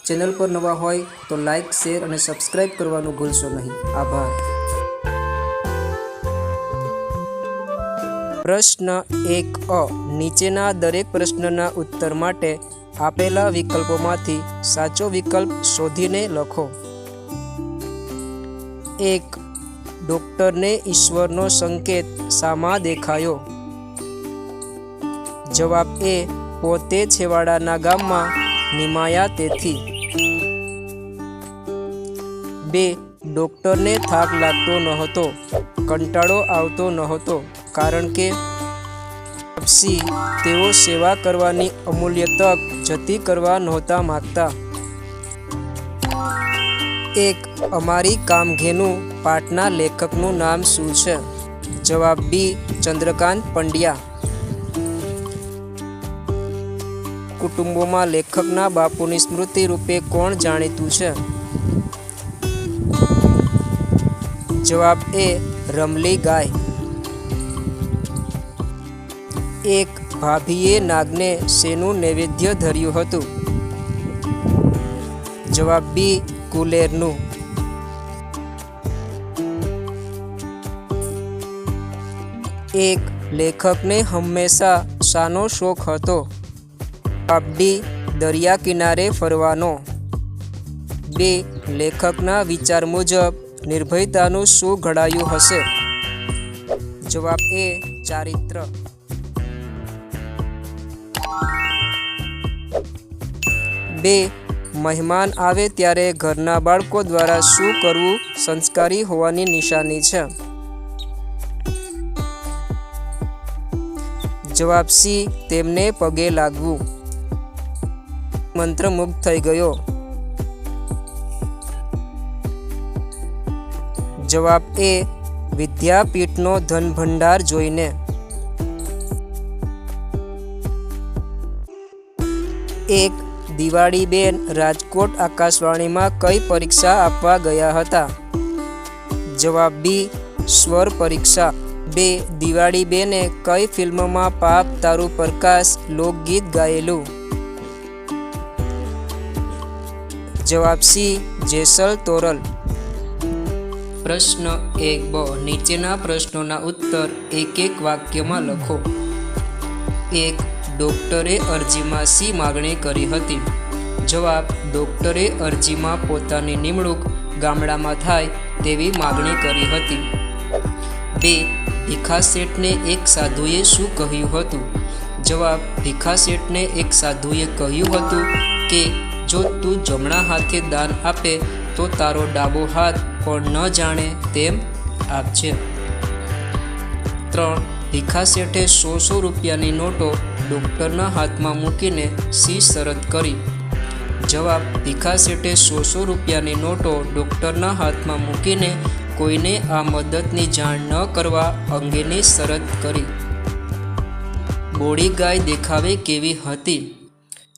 Channel पर नवा होय तो लाइक, शेर और सब्सक्राइब करवानुं भूलशो नहीं। आभार। प्रश्न 1 नीचेना दरेक प्रश्नना उत्तर माटे आपेला विकल्पोमांथी साचो विकल्प शोधीने लखो। 1 डॉक्टर ने ईश्वरनो संकेत सामा देखायो। जवाब ए पोते छेवाड़ाना गाममां निमाया तेथी। 2 डॉक्टर ने थाक लागतो नहोतो, कंटाळो आवतो नहोतो कारण के सी तेओ सेवा करवानी अमूल्य तक जती करवा नहोता मागता। 1 अमारी कामघेनु पाठना लेखकनु नाम शुं छे? जवाब बी चंद्रकांत पंड्या। कुटुंबोमां लेखकना बापुनी स्मृति रूपे कोण जाणीतुं छे? जवाब ए रमली गाय। 1 भाभीए नागने शेनु नैवेद्य धर्યું હતું? जवाब बी कुलेरनु। 1 लेखकने हमेशा शानो शौक હતો? जवाब डी दरिया किनारे फरवानो। 2 लेखकना विचार मुजब निर्भयतानुं शुं घडायुं हशे? जवाब ए चारित्र। 2 મહેમાન આવે ત્યારે ઘરના બાળકો દ્વારા શું કરવું સંસ્કારી હોવાની નિશાની છે? જવાબ સી તેમને પગે લાગવું। મંત્રમુગ્ધ થઈ ગયો। જવાબ એ વિદ્યાપીઠનો ધનભંડાર જોઈને। 1 દિવાળીબેન રાજકોટ આકાશવાણીમાં કઈ પરીક્ષા આપવા ગયા હતા? જવાબ બી સ્વર પરીક્ષા। 2 દિવાળીબેને કઈ ફિલ્મમાં પાપ તારું પ્રકાશ લોકગીત ગાયેલું? જવાબ સી જેસલ તોરલ। प्रश्न 1 नीचेना प्रश्नों उत्तर एक एक वाक्य में लखो। 1 डॉक्टरे अरजी में सी मागणी करी हती? जवाब डॉक्टरे अरजी में पोतानी निमणूक गामडा में थाय तेवी मागणी करी हती। 2 भीखा सेठ ने एक साधुए शू कह्युं हतुं? जवाब भीखा सेठ ने एक साधुए कह्युं हतुं के जो तू जमणा हाथे दान आपे तो तारो डाबो हाथ पण न जाणे तेम आपजे। 3 भीखा सेठे 100 रूपियानी नोटो डॉक्टरना हाथमां मूकीने सी शरत करी? जवाब भीखा सेठे 100 रूपियानी नोटो डॉक्टरना हाथमां मूकीने कोईने आ मददनी जाण न करवा अंगेनी शरत करी। बोड़ी गाय देखावे केवी हती?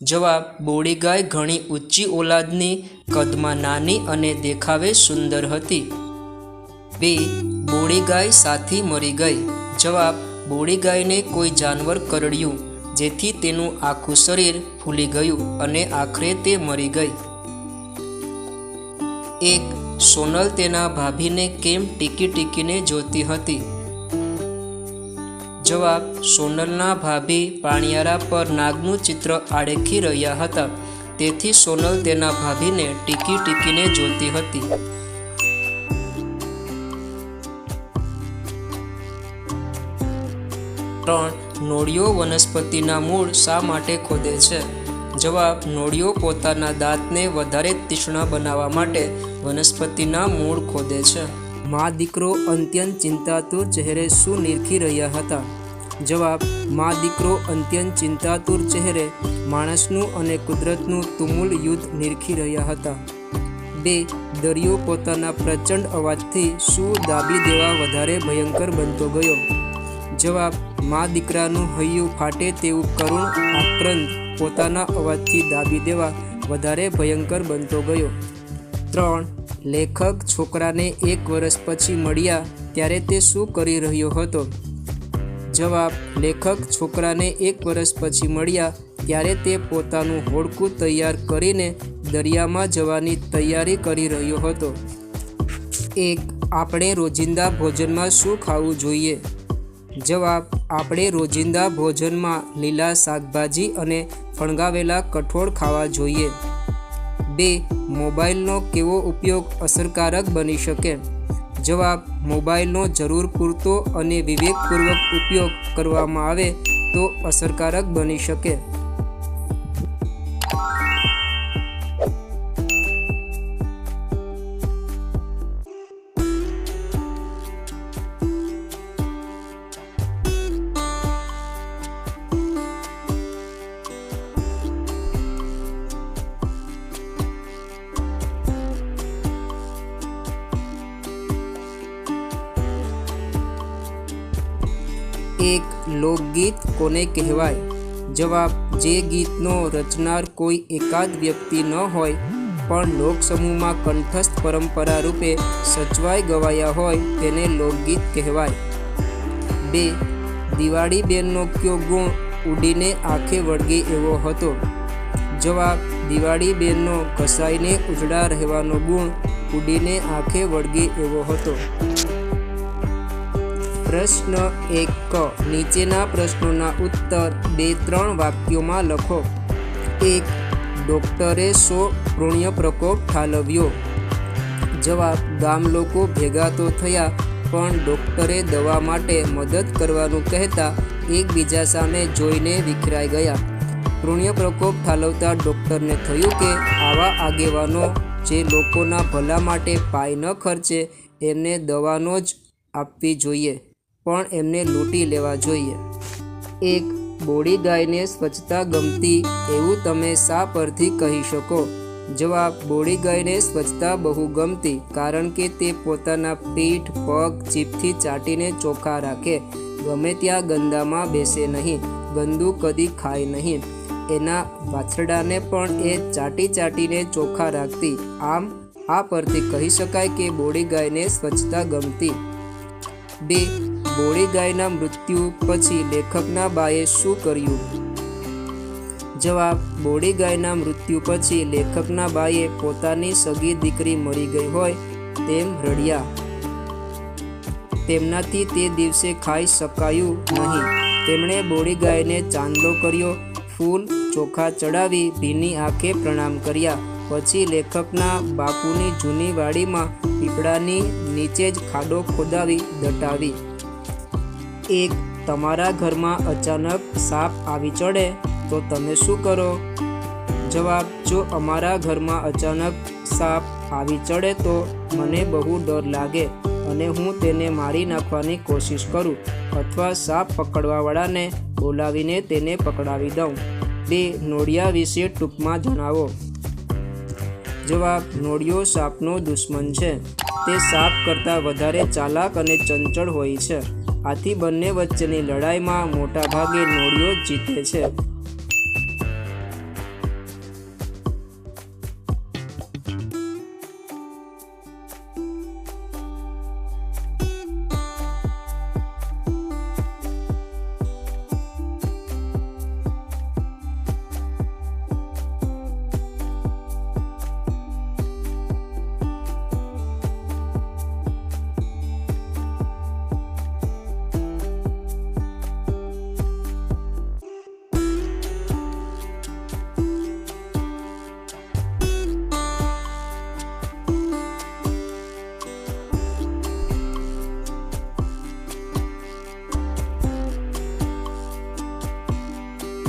जवाब बोड़ी गाय घणी ऊंची ओलादनी, कदमां नानी अने देखावे सुंदर हती। 2 बोड़ी गाय साथी मरी गई? जवाब बोड़ी गाय ने कोई जानवर करड्युं जेथी तेनुं आखुं शरीर फूली गयुं अने आखरे ते मरी गई। 1 सोनल तेना भाभीने केम टीकी टीकीने जोती हती? जवाब सोनलना भाभी पाणियारा पर नागनु चित्र आड़ेखी रह्या हता तेथी सोनल तेना भाभीने टीकी टीकीने जोती हती। 3 नोळियो वनस्पतिना मूळ शा माटे खोदे छे? जवाब नोळियो पोताना दांतने वधारे तीक्ष्ण बनावा माटे वनस्पतिना मूळ खोदे छे। माँ दीकरो अंत्यंत चिंतातुर चेहरे शू निरखी रह्या हता? जवाब माँ दीकरो अंत्यंत चिंतातुर चेहरे माणसनु अने कुदरतनु तुमुल युद्ध निरखी रह्या हता। 2 दरियो पोताना प्रचंड अवाजथी शू दाबी देवा वधारे भयंकर बनतो गयो? जवाब माँ दीकरानु हૈયું फाटे तेवुं करुण आक्रंद पोताना अवाजथी दाबी देवा वधारे भयंकर बनतो गयो। 3 लेखक छोकराने 1 वर्ष पछी मळ्या त्यारे ते शुं करी रह्यो हतो? जवाब लेखक छोकराने 1 वर्ष पछी मळ्या त्यारे ते पोतानुं होडकું तैयार करीने દરિયામાં જવાની તૈયારી કરી રહ્યો હતો. 1. આપણે રોજિંદા ભોજનમાં શું ખાવું જોઈએ? જવાબ: આપણે રોજિંદા ભોજનમાં લીલા શાકભાજી અને ફણગાવેલા કઠોળ ખાવા જોઈએ. 2. મોબાઈલનો કેવો ઉપયોગ અસરકારક બની શકે? જવાબ: મોબાઈલનો જરૂર પૂરતો અને વિવેકપૂર્વક ઉપયોગ કરવામાં આવે તો અસરકારક બની શકે. 1. લોકગીત કોને કહેવાય? જવાબ: જે ગીતનો રચનાર કોઈ એકાદ વ્યક્તિ ન હોય પણ લોકસમૂહમાં કંઠસ્થ પરંપરા રૂપે સચવાઈ ગવાયા હોય તેને લોકગીત કહેવાય. 2. દિવાળી બેનનો કયો ગુણ ઉડીને આંખે વળગે એવો હતો? જવાબ: દિવાળી બેનનો ઘસાઈને ઉજળા રહેવાનો ગુણ ઉડીને આંખે વળગે એવો હતો. પ્રશ્ન 1 નીચેના પ્રશ્નોના ઉત્તર 2-3 વાક્યોમાં લખો. 1. ડૉક્ટરે શો ભ્રૂણ પ્રકોપ ઠાલવ્યો? જવાબ: ગામ લોકો ભેગા તો થયા પણ ડૉક્ટરે દવા માટે મદદ કરવાનું કહેતા એકબીજા સામે જોઈને વિખરાઈ ગયા. ભ્રૂણ પ્રકોપ ઠાલવતા ડૉક્ટરને થયું કે આવા આગેવાનો જે લોકોના ભલા માટે પાય ન ખર્ચે એમને દવાનો જ આપવી જોઈએ પણ એમને લૂંટી લેવા જોઈએ. 1. બોડી ગાયને સ્વચ્છતા ગમતી એવું તમે શા પરથી કહી શકો? જવાબ: બોડી ગાયને સ્વચ્છતા બહુ ગમતી કારણ કે તે પોતાના પીઠ પગ જીભથી ચાટીને ચોખ્ખા રાખે, ગમે ત્યાં ગંદામાં બેસે નહીં, ગંદુ કદી ખાય નહીં. એના વાછરડાને પણ એ ચાટી ચાટીને ચોખ્ખા રાખતી. આમ આ પરથી કહી શકાય કે બોડી ગાયને સ્વચ્છતા ગમતી. 2. બોડી ગાયના મૃત્યુ પછી લેખકના બાએ શું કર્યું? જવાબ: બોડી ગાયના મૃત્યુ પછી લેખકના બાએ પોતાની સગી દીકરી મરી ગઈ હોય તેમ રડ્યા. તેમનાથી તે દિવસે ખાઈ શકાયું નહીં. તેમણે બોડી ગાયને ચાંદલો કર્યો, ફૂલ ચોખા ચડાવી ભીની આંખે પ્રણામ કર્યા. પછી લેખકના બાપુની જૂની વાડીમાં પીપળાની નીચે જ ખાડો ખોદાવી દટાવી. 1. તમારા ઘરમાં અચાનક સાપ આવી ચડે તો તમે શું કરો? જવાબ: જો અમારા ઘરમાં અચાનક સાપ આવી ચડે તો મને બહુ ડર લાગે અને હું તેને મારી નાખવાની કોશિશ કરું અથવા સાપ પકડવાવાળાને બોલાવીને તેને પકડાવી દઉં. 2. નોળિયા વિશે ટૂંકમાં જણાવો. જવાબ: નોળિયો સાપનો દુશ્મન છે. તે સાપ કરતાં વધારે ચાલાક અને ચંચળ હોય છે. આથી બંને વચ્ચેની લડાઈમાં મોટાભાગે નોળિયો જીતે છે.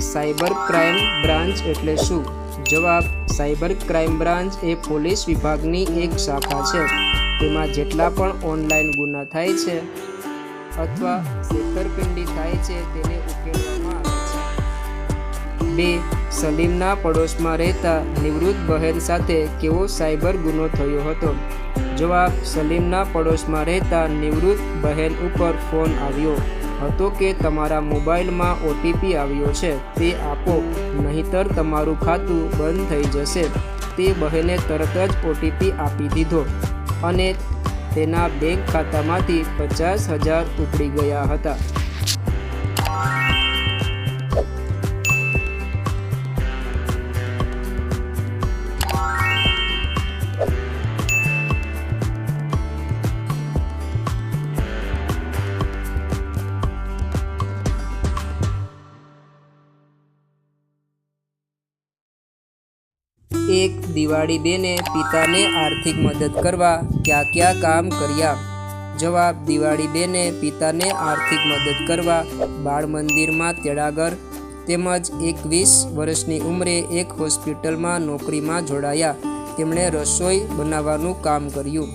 સાયબર ક્રાઇમ બ્રાન્ચ એટલે શું? જવાબ: સાયબર ક્રાઇમ બ્રાન્ચ એ પોલીસ વિભાગની એક શાખા છે. તેમાં જેટલા પણ ઓનલાઈન ગુના થાય છે અથવા છેતરપિંડી થાય છે તેને ઉકેલવામાં આવે છે. 2. સલીમના પડોશમાં રહેતા નિવૃત્ત બહેન સાથે કેવો સાયબર ગુનો થયો હતો? જવાબ: સલીમના પડોશમાં રહેતા નિવૃત્ત બહેન ઉપર ફોન આવ્યો હતો કે તમારા મોબાઈલમાં OTP આવ્યો છે, તે આપો નહીંતર તમારું ખાતું બંધ થઈ જશે. તે બહેને તરત જ OTP આપી દીધો અને તેના બેંક ખાતામાંથી 50,000 ઉપડી ગયા હતા. એક દિવાળીબેને પિતાને આર્થિક મદદ કરવા ક્યાં ક્યાં કામ કર્યા? જવાબ: દિવાળીબેને પિતાને આર્થિક મદદ કરવા બાળ મંદિરમાં તેડાગર તેમજ 21 વર્ષની ઉંમરે એક હોસ્પિટલમાં નોકરીમાં જોડાયા. તેમણે રસોઈ બનાવવાનું કામ કર્યું.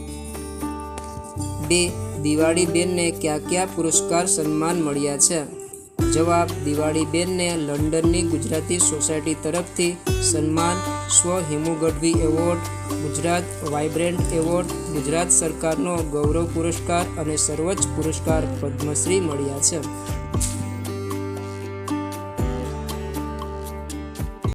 2. દિવાળીબેનને કયા કયા પુરસ્કાર સન્માન મળ્યા છે? જવાબ: દિવાળીબેનને લંડનની ગુજરાતી સોસાયટી તરફથી સન્માન, સ્વ Hemu Gadhvi award, Gujarat vibrant award, Gujarat સરકારનો ગૌરવ પુરસ્કાર અને સર્વોચ્ચ પુરસ્કાર પદ્મશ્રી મળ્યા છે.